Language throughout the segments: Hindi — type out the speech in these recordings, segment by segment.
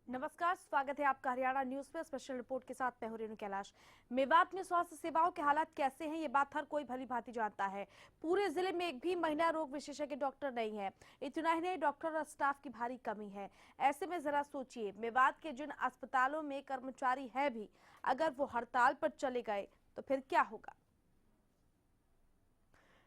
नमस्कार, स्वागत है आपका हरियाणा न्यूज में। स्पेशल रिपोर्ट के साथ मैं हूं रेणु कैलाश। मेवात में स्वास्थ्य सेवाओं के हालात कैसे हैं, ये बात हर कोई भली भांति जानता है। पूरे जिले में एक भी महिला रोग विशेषज्ञ डॉक्टर नहीं है। इतना ही नहीं, डॉक्टर और स्टाफ की भारी कमी है। ऐसे में जरा सोचिए, मेवात के जिन अस्पतालों में कर्मचारी है भी, अगर वो हड़ताल पर चले गए तो फिर क्या होगा।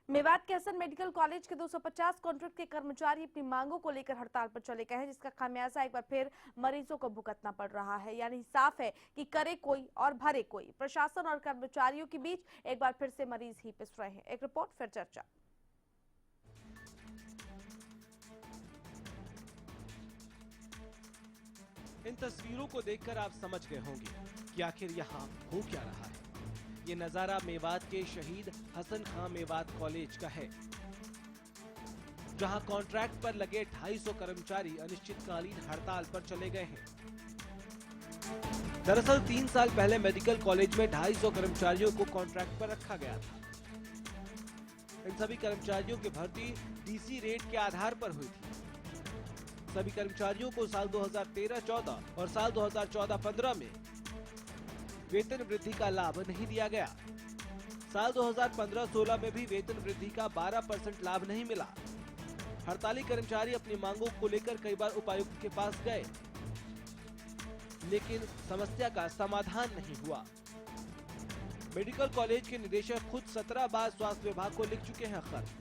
मेवात के हसन मेडिकल कॉलेज के 250 कॉन्ट्रैक्ट के कर्मचारी अपनी मांगों को लेकर हड़ताल पर चले गए हैं, जिसका खामियाजा एक बार फिर मरीजों को भुगतना पड़ रहा है। यानी साफ है कि करे कोई और भरे कोई। प्रशासन और कर्मचारियों के बीच एक बार फिर से मरीज ही पिस रहे हैं। एक रिपोर्ट फिर चर्चा। इन तस्वीरों को देखकर आप समझ गए होंगे कि आखिर यहाँ हो क्या रहा है। ये नजारा मेवात के शहीद हसन खां मेवात कॉलेज का है, जहां कॉन्ट्रैक्ट पर लगे 250 कर्मचारी अनिश्चितकालीन हड़ताल पर चले गए हैं। दरअसल 3 साल पहले मेडिकल कॉलेज में 250 कर्मचारियों को कॉन्ट्रैक्ट पर रखा गया था। इन सभी कर्मचारियों की भर्ती डीसी रेट के आधार पर हुई थी। सभी कर्मचारियों को साल 2013-14 और साल 2014-15 में वेतन वृद्धि का लाभ नहीं दिया गया। साल 2015-16 में भी वेतन वृद्धि का 12% लाभ नहीं मिला। हड़ताली कर्मचारी अपनी मांगों को लेकर कई बार उपायुक्त के पास गए, लेकिन समस्या का समाधान नहीं हुआ। मेडिकल कॉलेज के निदेशक खुद 17 बार स्वास्थ्य विभाग को लिख चुके हैं खत।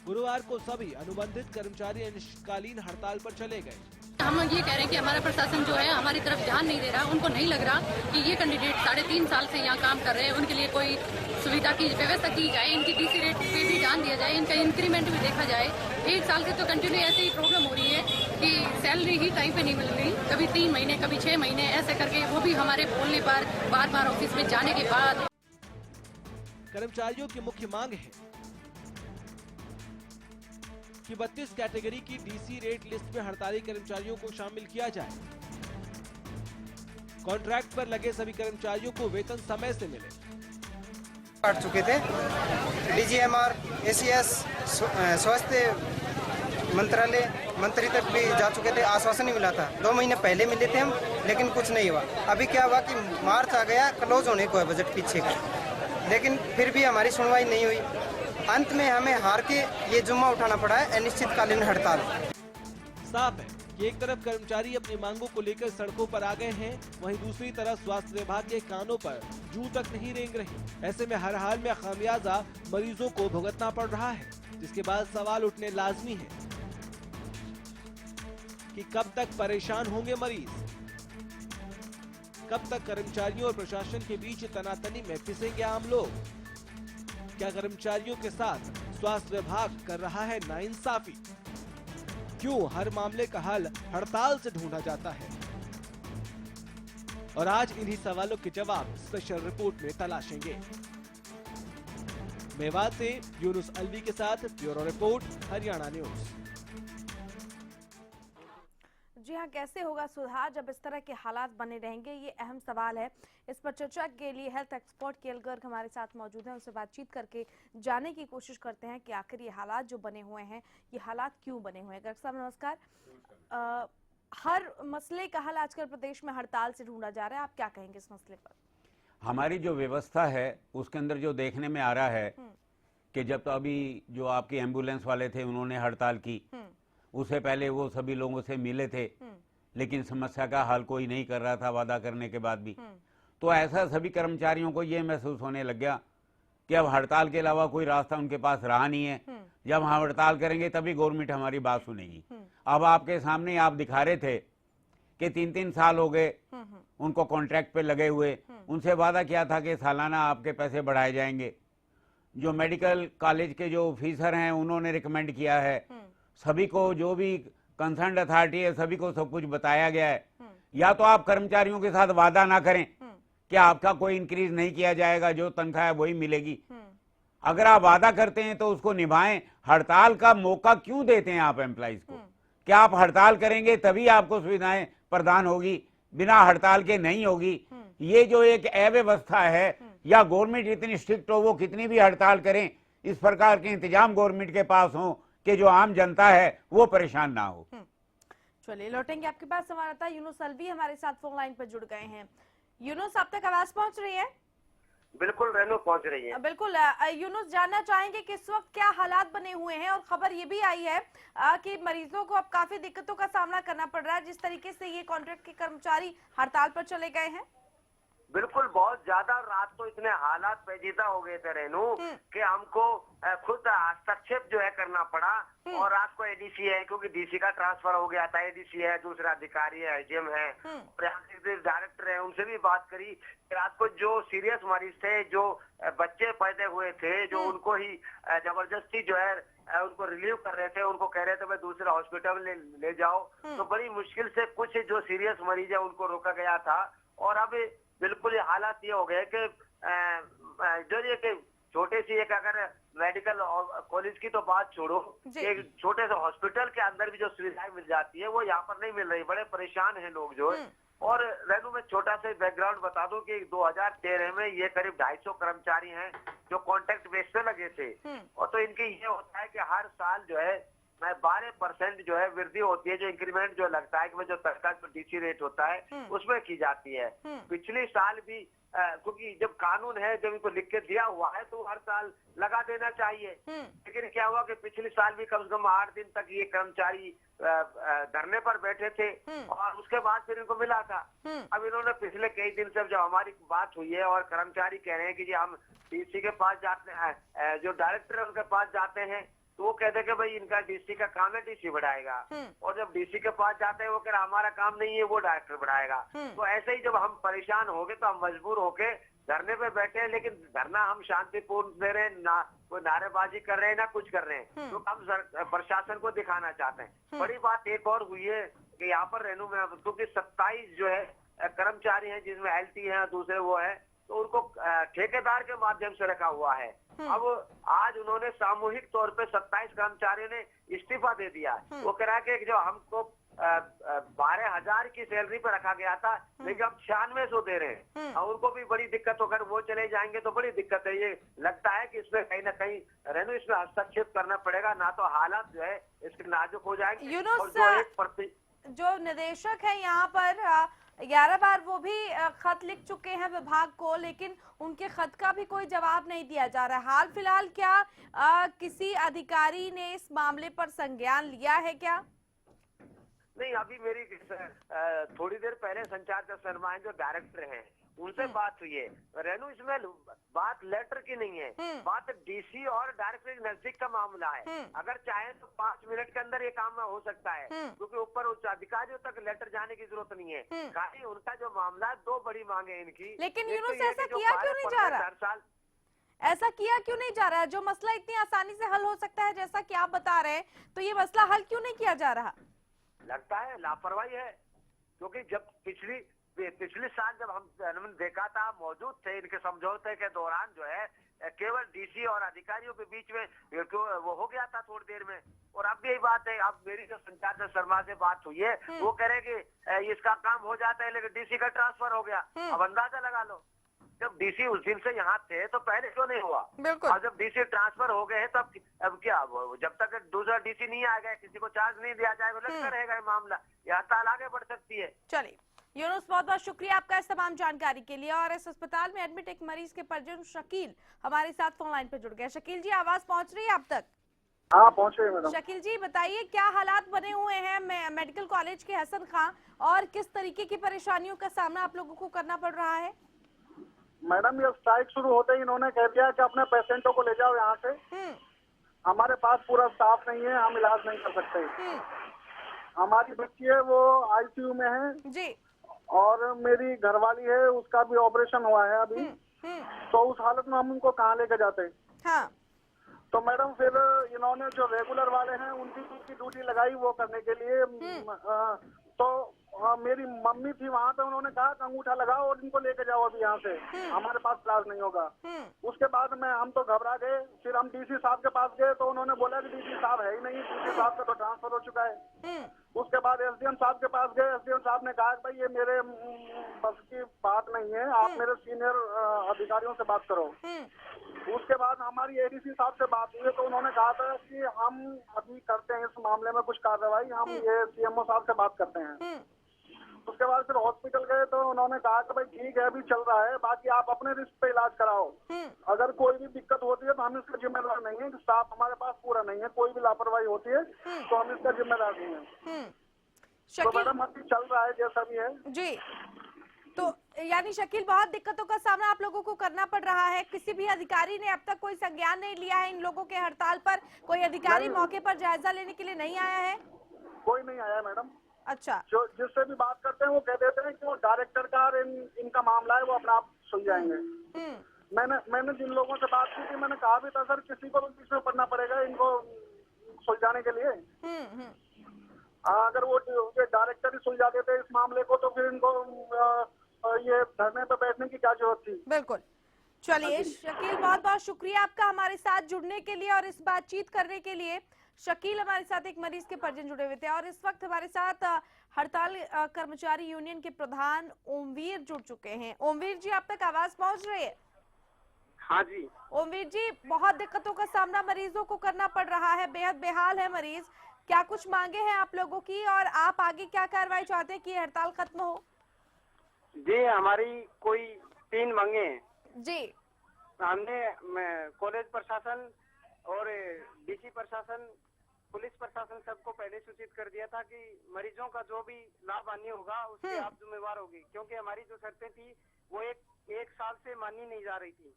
गुरुवार को सभी अनुबंधित कर्मचारी अनिश्चितकालीन हड़ताल पर चले गए। हम ये कह रहे हैं कि हमारा प्रशासन जो है हमारी तरफ ध्यान नहीं दे रहा। उनको नहीं लग रहा कि ये कैंडिडेट 3.5 साल से यहाँ काम कर रहे हैं, उनके लिए कोई सुविधा की व्यवस्था की जाए, इनकी डीसी रेट पे भी ध्यान दिया जाए, इनका इंक्रीमेंट भी देखा जाए। 1 साल से तो कंटिन्यू ऐसे ही प्रॉब्लम हो रही है कि सैलरी ही टाइम पे नहीं मिल रही, कभी 3 महीने कभी 6 महीने ऐसे करके, वो भी हमारे बोलने पर बार बार ऑफिस में जाने के बाद। कर्मचारियों की मुख्य मांग है कि 32 कैटेगरी की डीसी रेट लिस्ट में हड़ताली कर्मचारियों को शामिल किया जाए। कॉन्ट्रैक्ट पर लगे सभी कर्मचारियों को वेतन समय से मिले। काट चुके थे, डीजीएमआर, एसीएस, स्वास्थ्य मंत्रालय मंत्री तक भी जा चुके थे। आश्वासन नहीं मिला था। 2 महीने पहले मिले थे हम, लेकिन कुछ नहीं हुआ। अभी क्या हुआ कि मार्च आ गया, क्लोज होने को है बजट पीछे का, लेकिन फिर भी हमारी सुनवाई नहीं हुई। अंत में हमें हार के ये जुम्मा उठाना पड़ा है, अनिश्चितकालीन हड़ताल। साफ है कि एक तरफ कर्मचारी अपनी मांगों को लेकर सड़कों पर आ गए हैं, वहीं दूसरी तरफ स्वास्थ्य विभाग के कानों पर जूं तक नहीं रेंग रही। ऐसे में हर हाल में खामियाजा मरीजों को भुगतना पड़ रहा है, जिसके बाद सवाल उठने लाजमी है कि कब तक परेशान होंगे मरीज, कब तक कर्मचारियों और प्रशासन के बीच तनातनी में पिसेंगे आम लोग। क्या कर्मचारियों के साथ स्वास्थ्य विभाग कर रहा है नाइंसाफी? क्यों हर मामले का हल हड़ताल से ढूंढा जाता है? और आज इन्हीं सवालों के जवाब स्पेशल रिपोर्ट में तलाशेंगे। मेवात से यूनुस अलवी के साथ ब्यूरो रिपोर्ट, हरियाणा न्यूज। जी हाँ, कैसे होगा सुधार जब इस तरह के हालात बने रहेंगे, ये अहम सवाल है। इस पर चर्चा के लिए हेल्थ एक्सपर्ट केएल गर्ग हमारे साथ मौजूद हैं। उनसे बातचीत करके जानने की कोशिश करते हैं कि आखिर ये हालात जो बने हुए हैं, ये हालात क्यों बने हुए हैं। गर्ग साहब नमस्कार। हर मसले का हल आजकल प्रदेश में हड़ताल से ढूंढा जा रहा है, आप क्या कहेंगे इस मसले पर? हमारी जो व्यवस्था है उसके अंदर जो देखने में आ रहा है कि जब तो अभी जो आपके एम्बुलेंस वाले थे उन्होंने हड़ताल की, उससे पहले वो सभी लोगों से मिले थे, लेकिन समस्या का हल कोई नहीं कर रहा था वादा करने के बाद भी। तो ऐसा सभी कर्मचारियों को ये महसूस होने लग गया कि अब हड़ताल के अलावा कोई रास्ता उनके पास रहा नहीं है। जब हम हड़ताल करेंगे तभी गवर्नमेंट हमारी बात सुनेगी। अब आपके सामने आप दिखा रहे थे कि 3-3 साल हो गए उनको कॉन्ट्रैक्ट पे लगे हुए, उनसे वादा किया था कि सालाना आपके पैसे बढ़ाए जाएंगे। जो मेडिकल कॉलेज के जो ऑफिसर हैं उन्होंने रिकमेंड किया है, सभी को जो भी कंसर्न अथॉरिटी है सभी को सब कुछ बताया गया है। या तो आप कर्मचारियों के साथ वादा ना करें कि आपका कोई इंक्रीज नहीं किया जाएगा, जो तनख्वाह है वही मिलेगी। अगर आप वादा करते हैं तो उसको निभाएं। हड़ताल का मौका क्यों देते हैं आप एम्प्लॉइज को? कि आप हड़ताल करेंगे तभी आपको सुविधाएं प्रदान होगी, बिना हड़ताल के नहीं होगी। ये जो एक अव्यवस्था है, या गवर्नमेंट इतनी स्ट्रिक्ट हो, वो कितनी भी हड़ताल करें, इस प्रकार के इंतजाम गवर्नमेंट के पास हो कि जो आम जनता है वो परेशान ना हो। चलिए लौटेंगे आपके पास। संवाददाता यूनुस अलवी हमारे साथ फोन लाइन पर जुड़ गए हैं। यूनुस, अब तक आवाज पहुंच रही है? बिल्कुल रेनू पहुंच रही है। बिल्कुल यूनुस, जानना चाहेंगे कि इस वक्त क्या हालात बने हुए हैं, और खबर ये भी आई है कि मरीजों को अब काफी दिक्कतों का सामना करना पड़ रहा है जिस तरीके से ये कॉन्ट्रैक्ट के कर्मचारी हड़ताल पर चले गए हैं। बिल्कुल, बहुत ज्यादा रात तो इतने हालात पेचीदा हो गए थे रेनू कि हमको खुद हस्तक्षेप जो है करना पड़ा। और रात को एडीसी है, क्योंकि डीसी का ट्रांसफर हो गया था, एडीसी है, दूसरा अधिकारी है, एजीएम है, डायरेक्टर है, उनसे भी बात करी। रात को जो सीरियस मरीज थे, जो बच्चे पैदा हुए थे, जो उनको ही जबरदस्ती जो है उनको रिलीव कर रहे थे, उनको कह रहे थे भाई दूसरे हॉस्पिटल ले जाओ, तो बड़ी मुश्किल से कुछ जो सीरियस मरीज है उनको रोका गया था। और अब बिल्कुल हालात ये हो गए कि जो ये कि छोटे सी एक अगर मेडिकल कॉलेज की तो बात छोड़ो, एक छोटे से हॉस्पिटल के अंदर भी जो सुविधाएं मिल जाती है वो यहाँ पर नहीं मिल रही। बड़े परेशान हैं लोग जो है। और रेनू में छोटा सा बैकग्राउंड बता दूं कि 2013 में ये करीब 250 कर्मचारी हैं जो कॉन्ट्रैक्ट बेस पे लगे थे। और तो इनके ये होता है कि हर साल जो है 12% जो है वृद्धि होती है, जो इंक्रीमेंट जो लगता है कि जो सरकार का डीसी रेट होता है उसमें की जाती है। पिछले साल भी क्योंकि जब कानून है, जब इनको लिख के दिया हुआ है तो हर साल लगा देना चाहिए। लेकिन क्या हुआ कि पिछले साल भी कम से कम 8 दिन तक ये कर्मचारी धरने पर बैठे थे और उसके बाद फिर इनको मिला था। अब इन्होंने पिछले कई दिन से जब हमारी बात हुई है और कर्मचारी कह रहे हैं कि जी हम डीसी के पास जाते हैं, जो डायरेक्टर है उनके पास जाते हैं, तो वो कहते हैं कि भाई इनका डीसी का काम है, डीसी बढ़ाएगा। और जब डीसी के पास जाते हैं वो कह रहा हमारा काम नहीं है, वो डायरेक्टर बढ़ाएगा। तो ऐसे ही जब हम परेशान हो गए तो हम मजबूर होके धरने पे बैठे हैं। लेकिन धरना हम शांतिपूर्ण दे रहे हैं, ना कोई नारेबाजी कर रहे हैं ना कुछ कर रहे हैं, तो हम प्रशासन को दिखाना चाहते हैं। बड़ी बात एक और हुई है कि यहाँ पर रेनू में क्योंकि 27 जो है कर्मचारी हैं, जिसमें एलटी है, दूसरे वो है, तो उनको ठेकेदार के माध्यम से रखा हुआ है। अब आज उन्होंने सामूहिक तौर पे 27 कर्मचारियों ने इस्तीफा दे दिया। वो कह रहा है कि जो हमको 12,000 की सैलरी पर रखा गया था, लेकिन हम 9600 दे रहे हैं। और उनको भी बड़ी दिक्कत हो, अगर वो चले जाएंगे तो बड़ी दिक्कत है। ये लगता है कि इसमें कहीं ना कहीं रेनू इसमें हस्तक्षेप करना पड़ेगा, ना तो हालात जो है इसके नाजुक हो जाएंगे। और जो निदेशक है यहाँ पर 11 बार वो भी खत लिख चुके हैं विभाग को, लेकिन उनके खत का भी कोई जवाब नहीं दिया जा रहा है। हाल फिलहाल क्या किसी अधिकारी ने इस मामले पर संज्ञान लिया है क्या? नहीं, अभी मेरी थोड़ी देर पहले संचार शर्मा जो डायरेक्टर हैं उनसे बात हुई है। रेनू इसमें बात लेटर की नहीं है, बात डीसी और डायरेक्टर के नजदीक का मामला है। अगर चाहे तो 5 मिनट के अंदर ये काम हो सकता है, क्योंकि ऊपर उच्च अधिकारियों तक लेटर जाने की जरूरत नहीं है। खाली उनका जो मामला है, 2 बड़ी मांगे इनकी। लेकिन यूनुस ऐसा किया क्यों नहीं जा रहा? ऐसा किया क्यों नहीं जा रहा है? जो मसला इतनी आसानी से हल हो सकता है जैसा कि आप बता रहे हैं, तो ये मसला हल क्यों नहीं किया जा रहा? लगता है लापरवाही है, क्योंकि जब पिछले साल जब हम देखा था, मौजूद थे इनके समझौते के दौरान जो है केवल डीसी और अधिकारियों के बीच में वो हो गया था थोड़ी देर में। और अब भी यही बात है। अब मेरी जो संचार शर्मा से बात हुई है, वो कह रहे कि इसका काम हो जाता है, लेकिन डीसी का ट्रांसफर हो गया। अब अंदाजा लगा लो, जब डीसी उस दिन से यहाँ थे तो पहले क्यों नहीं हुआ? और जब डीसी ट्रांसफर हो गए तब अब क्या, जब तक दूसरा डीसी नहीं आ गया, किसी को चार्ज नहीं दिया जाएगा, लगता रहेगा ये मामला, यह हड़ताल आगे बढ़ सकती है। चलिए यूनुस, बहुत बहुत शुक्रिया आपका इस तमाम जानकारी के लिए। और इस अस्पताल में एडमिट एक मरीज के परिजन शकील हमारे साथ फोन लाइन पर जुड़ गए। शकील जी, आवाज पहुंच रही है आप तक? हाँ, पहुंच रही है मैडम। शकील जी बताइए, क्या हालात बने हुए हैं मेडिकल कॉलेज के हसन खां, और किस तरीके की परेशानियों का सामना आप लोगों को करना पड़ रहा है? मैडम, ये स्ट्राइक शुरू होते ही इन्होंने कह दिया कि अपने पेशेंटों को ले जाओ यहाँ से, हमारे पास पूरा स्टाफ नहीं है, हम इलाज नहीं कर सकते। हमारी बच्ची है वो आईसीयू में है जी, और मेरी घरवाली है, उसका भी ऑपरेशन हुआ है अभी। तो उस हालत में हम उनको कहाँ लेके जाते हैं? हाँ। तो मैडम फिर इन्होंने जो रेगुलर वाले हैं उनकी ड्यूटी लगाई वो करने के लिए। तो मेरी मम्मी थी वहाँ पे, उन्होंने कहा कि अंगूठा लगाओ और इनको लेके जाओ अभी यहाँ से, हमारे पास इलाज नहीं होगा। उसके बाद में हम तो घबरा गए, फिर हम डीसी साहब के पास गए तो उन्होंने बोला कि डीसी साहब है ही नहीं, डीसी साहब का तो ट्रांसफर हो चुका है। उसके बाद एसडीएम साहब के पास गए, एसडीएम साहब ने कहा कि भाई ये मेरे बस की बात नहीं है, आप मेरे सीनियर अधिकारियों से बात करो। उसके बाद हमारी एडीसी साहब से बात हुई तो उन्होंने कहा था कि हम अभी करते हैं इस मामले में कुछ कार्रवाई, हम ये सीएमओ साहब से बात करते हैं। उसके बाद फिर हॉस्पिटल गए तो उन्होंने कहा कि भाई ठीक है अभी चल रहा है, बाकी आप अपने रिस्क पे इलाज कराओ, अगर कोई भी दिक्कत होती है तो हम इसका जिम्मेदार नहीं है, स्टाफ हमारे पास पूरा नहीं है, कोई भी लापरवाही होती है तो हम इसका जिम्मेदार नहीं है। तो मैडम अभी चल रहा है जैसा भी है जी। तो यानी शकील, बहुत दिक्कतों का सामना आप लोगों को करना पड़ रहा है। किसी भी अधिकारी ने अब तक कोई संज्ञान नहीं लिया है इन लोगों के हड़ताल पर? कोई अधिकारी मौके पर जायजा लेने के लिए नहीं आया है? कोई नहीं आया मैडम। अच्छा। जो जिससे भी बात करते हैं वो कह देते हैं कि वो डायरेक्टर का और इनका मामला है, वो अपना आप सुलझाएंगे। मैंने जिन लोगों से बात की थी मैंने कहा भी था सर किसी को भी बीच में पढ़ना पड़ेगा इनको सुलझाने के लिए। अगर वो डायरेक्टर ही सुलझा देते इस मामले को तो फिर इनको ये धरने पर बैठने की क्या जरूरत थी। बिल्कुल। चलिए शकील, बहुत बहुत शुक्रिया आपका हमारे साथ जुड़ने के लिए और इस बातचीत करने के लिए। शकील हमारे साथ एक मरीज के परिजन जुड़े हुए थे और इस वक्त हमारे साथ हड़ताल कर्मचारी यूनियन के प्रधान ओमवीर जुड़ चुके हैं। ओमवीर जी, आप तक आवाज पहुंच रही है? हाँ जी। ओमवीर जी, बहुत दिक्कतों का सामना मरीजों को करना पड़ रहा है, बेहद बेहाल है मरीज। क्या कुछ मांगे हैं आप लोगों की और आप आगे क्या कार्रवाई चाहते हैं कि हड़ताल खत्म हो? जी, हमारी कोई 3 मांगे हैं जी। हमने कॉलेज प्रशासन और डीसी प्रशासन, पुलिस प्रशासन सबको पहले सूचित कर दिया था कि मरीजों का जो भी लाभ हानि होगा उसके आप जिम्मेवार होगी, क्योंकि हमारी जो शर्तें थी वो एक साल से मानी नहीं जा रही थी।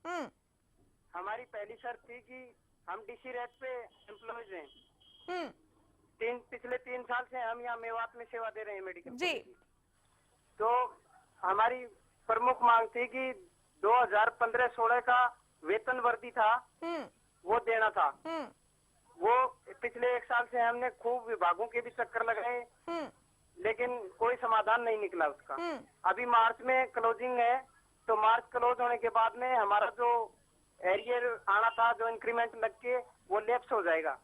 हमारी पहली शर्त थी कि हम डीसी रेट पे एम्प्लॉयज हैं। पिछले 3 साल से हम यहाँ मेवात में सेवा दे रहे हैं मेडिकल जी। तो हमारी प्रमुख मांग थी कि 2015-16 का वेतन वर्दी था वो देना था। वो पिछले 1 साल से हमने खूब विभागों के भी चक्कर लगाए लेकिन कोई समाधान नहीं निकला उसका। अभी मार्च में क्लोजिंग है तो मार्च क्लोज होने के बाद में हमारा जो एरियर आना था, जो इंक्रीमेंट लग के वो लैप्स हो जाएगा।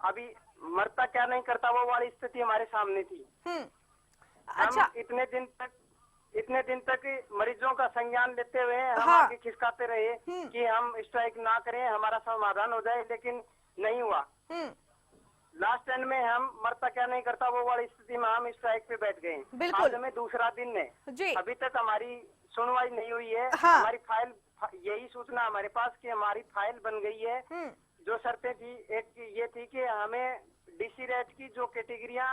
अभी मरता क्या नहीं करता वो वाली स्थिति हमारे सामने थी। अच्छा। हम इतने दिन तक मरीजों का संज्ञान लेते हुए हम आगे खिसकाते रहे कि हम स्ट्राइक ना करें, हमारा समाधान हो जाए, लेकिन नहीं हुआ। लास्ट एंड में हम मरता क्या नहीं करता वो वाली स्थिति में हम स्ट्राइक पे बैठ गए। आज हमें दूसरा दिन है, अभी तक हमारी सुनवाई नहीं हुई है। हमारी फाइल, यही सूचना हमारे पास कि हमारी फाइल बन गई है। जो शर्तें थी, एक ये थी कि हमें डीसी रेट की जो कैटेगरियां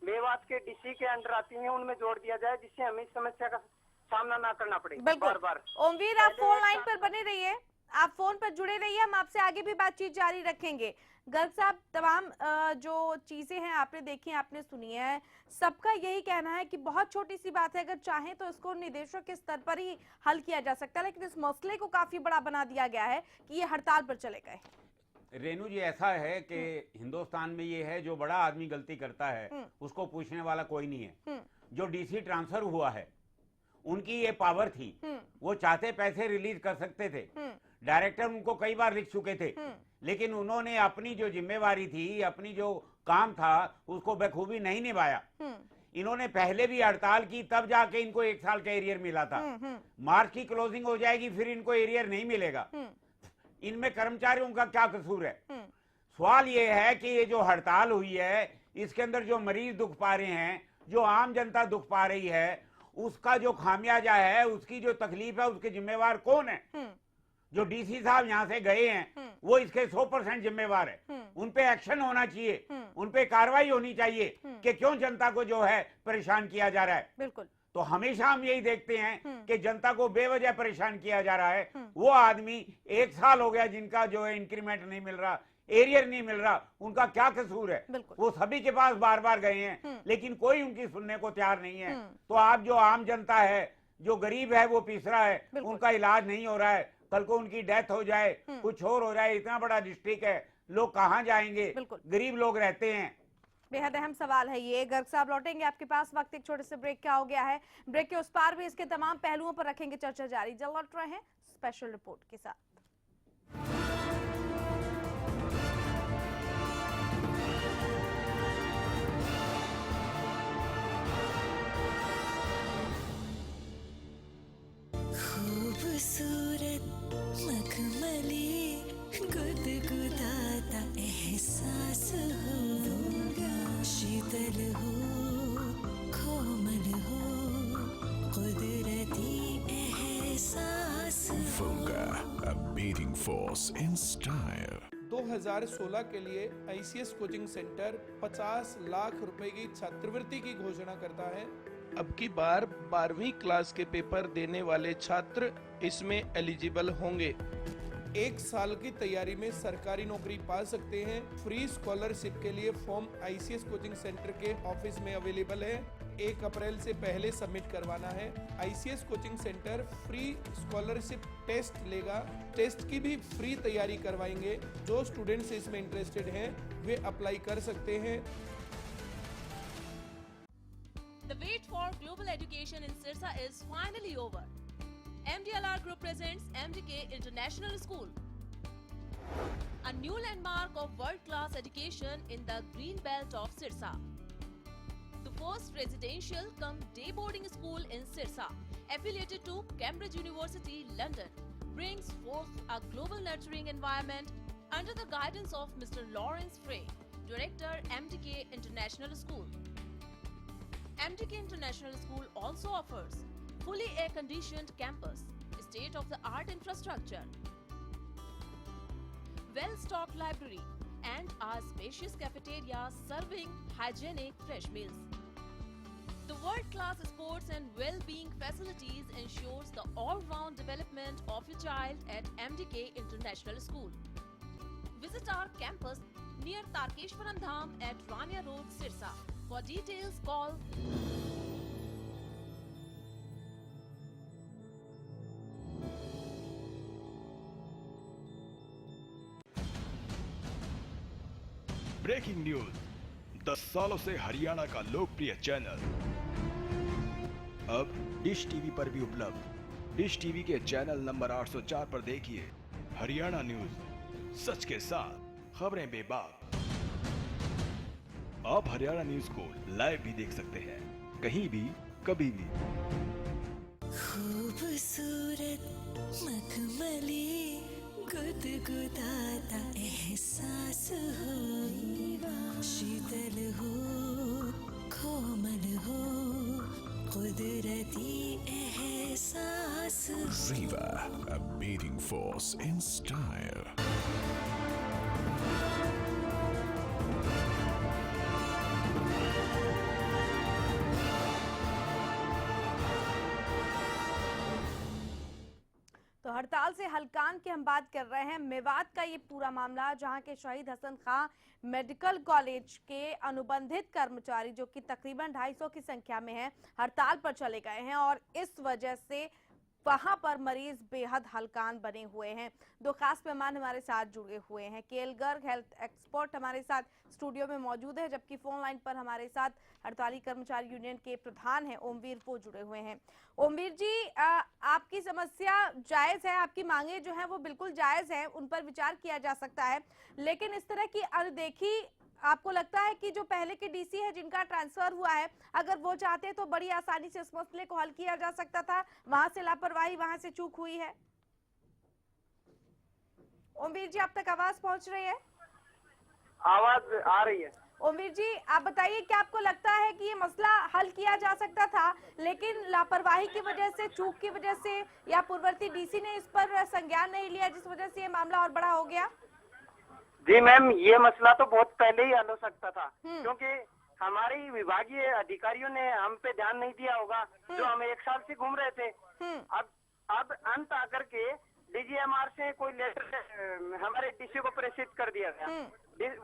मेवात के डीसी के अंडर आती हैं उनमें जोड़ दिया जाए, जिससे हमें इस समस्या का सामना ना करना पड़े बार बार। ओमवीर, आप फोन लाइन पर बने रहिए, आप फोन पर जुड़े रहिए, हम आपसे आगे भी बातचीत जारी रखेंगे। गर्ग साहब, तमाम जो चीजें हैं आपने देखी, आपने सुनी है, सबका यही कहना है कि बहुत छोटी सी बात है, अगर चाहें तो इसको निदेशक के स्तर पर ही हल किया जा सकता है, लेकिन इस मसले को काफी बड़ा बना दिया गया है कि ये हड़ताल पर चले गए। रेनू जी, ऐसा है कि हिंदुस्तान में ये है, जो बड़ा आदमी गलती करता है उसको पूछने वाला कोई नहीं है। जो डीसी ट्रांसफर हुआ है उनकी ये पावर थी, वो चाहते पैसे रिलीज कर सकते थे। डायरेक्टर उनको कई बार लिख चुके थे, लेकिन उन्होंने अपनी जो जिम्मेवारी थी, अपनी जो काम था उसको बखूबी नहीं निभाया। इन्होंने पहले भी हड़ताल की, तब जाके इनको 1 साल का एरियर मिला था। मार्च की क्लोजिंग हो जाएगी, फिर इनको एरियर नहीं मिलेगा। इनमें कर्मचारियों का क्या कसूर है? सवाल ये है कि ये जो हड़ताल हुई है इसके अंदर जो मरीज दुख पा रहे हैं, जो आम जनता दुख पा रही है, उसका जो खामियाजा है, उसकी जो तकलीफ है, उसके जिम्मेवार कौन है? जो डीसी साहब यहाँ से गए हैं वो इसके 100% जिम्मेवार है। उन पे एक्शन होना चाहिए, उन पे कार्रवाई होनी चाहिए कि क्यों जनता को जो है परेशान किया जा रहा है। बिल्कुल। तो हमेशा हम यही देखते हैं कि जनता को बेवजह परेशान किया जा रहा है। वो आदमी 1 साल हो गया जिनका जो है इंक्रीमेंट नहीं मिल रहा, एरियर नहीं मिल रहा, उनका क्या कसूर है? वो सभी के पास बार बार गए हैं लेकिन कोई उनकी सुनने को तैयार नहीं है। तो आप जो आम जनता है, जो गरीब है, वो पिस रहा है, उनका इलाज नहीं हो रहा है, कल को उनकी डेथ हो जाए, कुछ और हो जाए, इतना बड़ा डिस्ट्रिक्ट है, लोग कहाँ जाएंगे? गरीब लोग रहते हैं। बेहद अहम सवाल है ये। गर्ग साहब लौटेंगे आपके पास, वक्त एक छोटे से ब्रेक का हो गया है। ब्रेक के उस पार भी इसके तमाम पहलुओं पर रखेंगे चर्चा जारी। जल्द लौट रहे हैं स्पेशल रिपोर्ट के साथ। खूबसूरत मखमली गुदगुदाता एहसास होगा, शीतल हो कोमल हो कुदरती एहसास Voga, a beating force in style. 2016 के लिए ICS कोचिंग सेंटर 50 लाख रुपए की छात्रवृत्ति की घोषणा करता है। अब की बार 12वीं क्लास के पेपर देने वाले छात्र इसमें एलिजिबल होंगे। एक साल की तैयारी में सरकारी नौकरी पा सकते हैं। फ्री स्कॉलरशिप के लिए फॉर्म ICS कोचिंग सेंटर के ऑफिस में अवेलेबल है। 1 अप्रैल से पहले सबमिट करवाना है। ICS coaching centre free scholarship test लेगा। टेस्ट की भी फ्री तैयारी करवाएंगे। जो स्टूडेंट्स इसमें इंटरेस्टेड हैं वे अप्लाई कर सकते हैं। The wait for global education in Sirsa is finally over. MDLR Group presents MDK International School, a new landmark of world-class education in the green belt of Sirsa. The first residential cum day boarding school in Sirsa, affiliated to Cambridge University, London, brings forth a global nurturing environment under the guidance of Mr. Lawrence Frey, Director, MDK International School. MDK International School also offers fully air-conditioned campus, state-of-the-art infrastructure, well-stocked library, and a spacious cafeteria serving hygienic fresh meals. The world-class sports and well-being facilities ensures the all-round development of your child at MDK International School. Visit our campus near Tarkeshwaram Dham at Rania Road, Sirsa. For details, call breaking news 10 सालों से हरियाणा का लोकप्रिय चैनल अब डिश टीवी पर भी उपलब्ध। डिश टीवी के चैनल नंबर 804 पर देखिए हरियाणा न्यूज, सच के साथ खबरें बेबाक। आप हरियाणा न्यूज को लाइव भी देख सकते हैं, कहीं भी कभी भी। खूबसूरत मखमली गुदगुदाता एहसास होगा, शीतल हो कोमल हो कुदरती एहसास। Riva, a beating force in style. तो हड़ताल से हलकान की हम बात कर रहे हैं। मेवात का ये पूरा मामला, जहां के शहीद हसन खां मेडिकल कॉलेज के अनुबंधित कर्मचारी जो कि तकरीबन 250 की संख्या में हैं, हड़ताल पर चले गए हैं और इस वजह से वहां पर मरीज बेहद हलकान बने हुए हैं। दो खास मेहमान हमारे साथ जुड़े हुए हैं। केएल गर्ग हेल्थ एक्सपर्ट हमारे साथ स्टूडियो में मौजूद है, जबकि फोन लाइन पर हमारे साथ हड़ताली कर्मचारी यूनियन के प्रधान हैं ओमवीर, वो जुड़े हुए हैं। ओमवीर जी, आपकी समस्या जायज है, आपकी मांगे जो हैं वो बिल्कुल जायज हैं, उन पर विचार किया जा सकता है, लेकिन इस तरह की अनदेखी आपको लगता है कि जो पहले के डीसी है जिनका ट्रांसफर हुआ है, अगर वो चाहते तो बड़ी आसानी से इस मसले को हल किया जा सकता था, वहां से लापरवाही, वहां से चूक हुई है? ओमवीर जी, आप तक आवाज पहुंच रही है? आवाज आ रही है। ओमवीर जी, आप बताइए, क्या आपको लगता है कि ये मसला हल किया जा सकता था, लेकिन लापरवाही की वजह से, चूक की वजह से, या पूर्ववर्ती डीसी ने इस पर संज्ञान नहीं लिया, जिस वजह से ये मामला और बड़ा हो गया? जी मैम, ये मसला तो बहुत पहले ही हल हो सकता था, क्योंकि हमारी विभागीय अधिकारियों ने हम पे ध्यान नहीं दिया होगा, जो हम 1 साल से घूम रहे थे। अब अंत आकर के डीजीएमआर से कोई लेटर हमारे डीसी को प्रेषित कर दिया गया।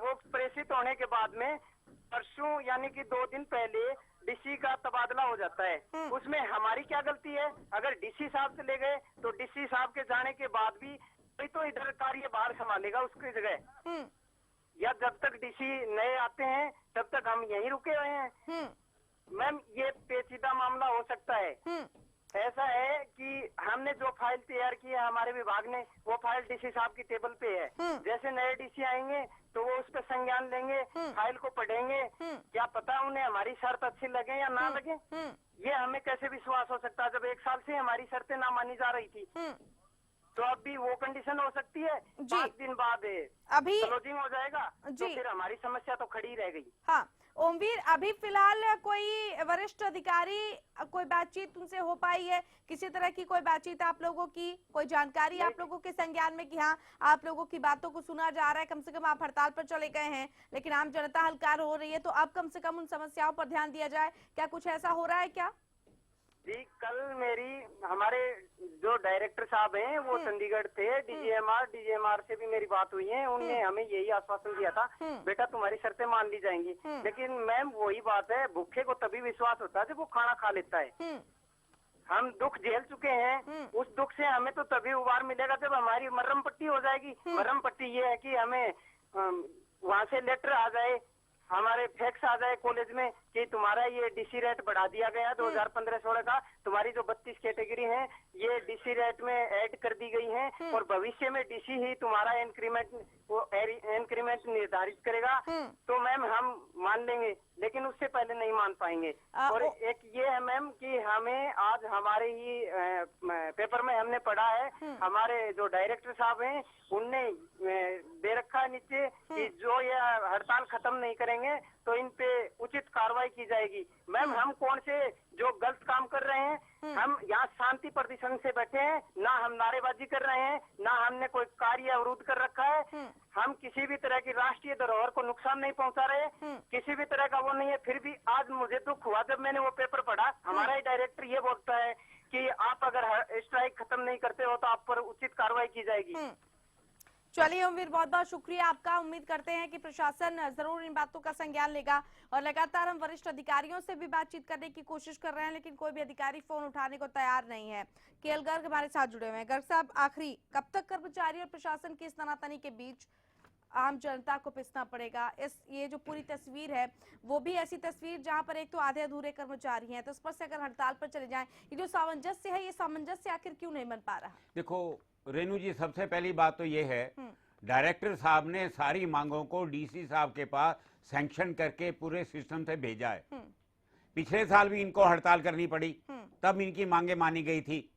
वो प्रेषित होने के बाद में परसों यानी कि 2 दिन पहले डीसी का तबादला हो जाता है। उसमें हमारी क्या गलती है? अगर डीसी साहब से ले गए तो डीसी साहब के जाने के बाद भी कोई तो इधर कार्यभार संभालेगा उसकी जगह। या जब तक डीसी नए आते हैं तब तक हम यहीं रुके हुए हैं। मैम ये पेचीदा मामला हो सकता है। ऐसा है कि हमने जो फाइल तैयार की है हमारे विभाग ने, वो फाइल डीसी साहब की टेबल पे है। जैसे नए डीसी आएंगे तो वो उस पर संज्ञान लेंगे, फाइल को पढ़ेंगे। क्या पता उन्हें हमारी शर्त अच्छी लगे या ना लगे, ये हमें कैसे विश्वास हो सकता है जब 1 साल से हमारी शर्तें ना मानी जा रही थी। तो अब भी वो कंडीशन हो सकती है। 5 दिन बाद अभी क्लोजिंग हो जाएगा तो फिर हमारी समस्या तो खड़ी रह गई। हाँ ओमवीर, अभी फिलहाल कोई वरिष्ठ अधिकारी कोई बातचीत उनसे हो पाई है? किसी तरह की कोई बातचीत आप लोगों की, कोई जानकारी आप लोगों के संज्ञान में कि हाँ आप लोगों की बातों को सुना जा रहा है, कम से कम आप हड़ताल पर चले गए हैं लेकिन आम जनता हलकार हो रही है, तो अब कम से कम उन समस्याओं पर ध्यान दिया जाए, क्या कुछ ऐसा हो रहा है क्या? जी कल हमारे जो डायरेक्टर साहब हैं वो चंडीगढ़ थे, डीजीएमआर से भी मेरी बात हुई है। उन्होंने हमें यही आश्वासन दिया था बेटा तुम्हारी शर्तें मान ली जाएंगी। लेकिन मैम वही बात है, भूखे को तभी विश्वास होता है जब वो खाना खा लेता है। हम दुख झेल चुके हैं, उस दुख से हमें तो तभी उबार मिलेगा जब हमारी मरहम पट्टी हो जाएगी। मरहम पट्टी ये है कि हमें वहाँ से लेटर आ जाए, हमारे फैक्स आ जाए कॉलेज में कि तुम्हारा ये डीसी रेट बढ़ा दिया गया 2015-16 का, तुम्हारी जो 32 कैटेगरी है ये डीसी रेट में ऐड कर दी गई है और भविष्य में डीसी ही तुम्हारा इंक्रीमेंट निर्धारित करेगा। तो मैम हम मान लेंगे, लेकिन उससे पहले नहीं मान पाएंगे। और एक ये है मैम कि हमें आज हमारे ही पेपर में हमने पढ़ा है, हमारे जो डायरेक्टर साहब हैं उनने दे रखा है नीचे कि जो ये हड़ताल खत्म नहीं करेंगे तो इन पे उचित कार्रवाई की जाएगी। मैम हम कौन से जो गलत काम कर रहे हैं, हम यहाँ शांति प्रदर्शन से बैठे हैं, ना हम नारेबाजी कर रहे हैं, ना हमने कोई कार्य अवरुद्ध कर रखा है। हम किसी भी तरह की राष्ट्रीय धरोहर को नुकसान नहीं पहुंचा रहे, किसी भी तरह का वो नहीं है। फिर भी आज मुझे दुख हुआ जब मैंने वो पेपर पढ़ा, हमारा ही डायरेक्टर ये बोलता है कि आप अगर स्ट्राइक खत्म नहीं करते हो तो आप पर उचित कार्रवाई की जाएगी। चलिए ओमवीर, बहुत बहुत शुक्रिया आपका। उम्मीद करते हैं कि प्रशासन जरूर इन बातों का संज्ञान लेगा और लगातार हम वरिष्ठ अधिकारियों से भी बातचीत करने की कोशिश कर रहे हैं लेकिन कोई भी अधिकारी फोन उठाने को तैयार नहीं है। केएल गर्ग हमारे साथ जुड़े हुए हैं। गर्ग साहब, आखिरी कब तक कर्मचारी और प्रशासन की इस तनातनी के बीच आम जनता को पिसना पड़ेगा? ये जो पूरी तस्वीर है वो भी ऐसी तस्वीर जहां पर एक तो आधे अधूरे कर्मचारी हैं, तो स्पष्ट से अगर हड़ताल पर चले जाएं, ये जो सामंजस्य है, ये सामंजस्य आखिर क्यों नहीं बन पा रहा? देखो रेणु जी, सबसे पहली बात तो ये है डायरेक्टर साहब ने सारी मांगों को डीसी साहब के पास सैंक्शन करके पूरे सिस्टम से भेजा है। पिछले साल भी इनको हड़ताल करनी पड़ी, तब इनकी मांगे मानी गई थी।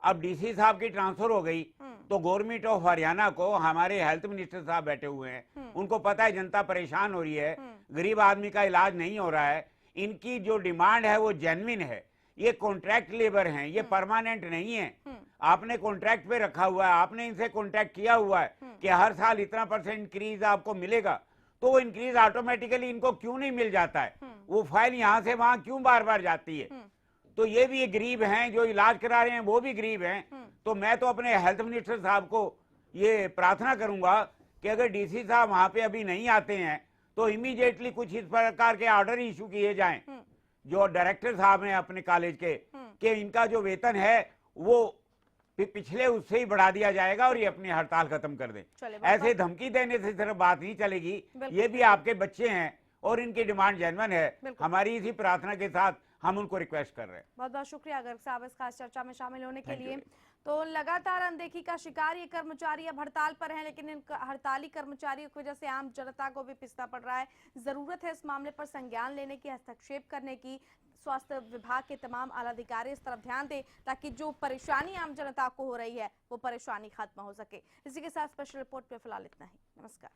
अब डीसी साहब की ट्रांसफर हो गई तो गवर्नमेंट ऑफ हरियाणा को हमारे हेल्थ मिनिस्टर साहब बैठे हुए हैं, उनको पता है जनता परेशान हो रही है, गरीब आदमी का इलाज नहीं हो रहा है, इनकी जो डिमांड है वो जेन्युइन है। ये कॉन्ट्रैक्ट लेबर हैं, ये परमानेंट नहीं है। आपने कॉन्ट्रैक्ट पे रखा हुआ है, आपने इनसे कॉन्ट्रैक्ट किया हुआ है कि हर साल इतना % इंक्रीज आपको मिलेगा, तो वो इंक्रीज ऑटोमेटिकली इनको क्यों नहीं मिल जाता है? वो फाइल यहाँ से वहां क्यों बार बार जाती है? तो ये भी गरीब हैं, जो इलाज करा रहे हैं वो भी गरीब हैं। तो मैं तो अपने हेल्थ मिनिस्टर साहब को ये प्रार्थना करूंगा कि अगर डीसी साहब वहां पे अभी नहीं आते हैं तो इमीडिएटली कुछ इस प्रकार के ऑर्डर इशू किए जाएं जो डायरेक्टर साहब हैं अपने कॉलेज के, कि इनका जो वेतन है वो पिछले उससे ही बढ़ा दिया जाएगा और ये अपनी हड़ताल खत्म कर दें। ऐसे धमकी देने से सिर्फ बात नहीं चलेगी, ये भी आपके बच्चे हैं और इनकी डिमांड जेन्युइन है। हमारी इसी प्रार्थना के साथ हम उनको रिक्वेस्ट कर रहे हैं। बहुत बहुत शुक्रिया गर्ग साहब इस खास चर्चा में शामिल होने के लिए। तो लगातार अनदेखी का शिकार ये कर्मचारी अब हड़ताल पर हैं, लेकिन इन हड़ताली कर्मचारियों की वजह से आम जनता को भी पिसना पड़ रहा है। जरूरत है इस मामले पर संज्ञान लेने की, हस्तक्षेप करने की। स्वास्थ्य विभाग के तमाम आला अधिकारी इस तरफ ध्यान दें ताकि जो परेशानी आम जनता को हो रही है वो परेशानी खत्म हो सके। इसी के साथ स्पेशल रिपोर्ट पे फिलहाल इतना ही। नमस्कार।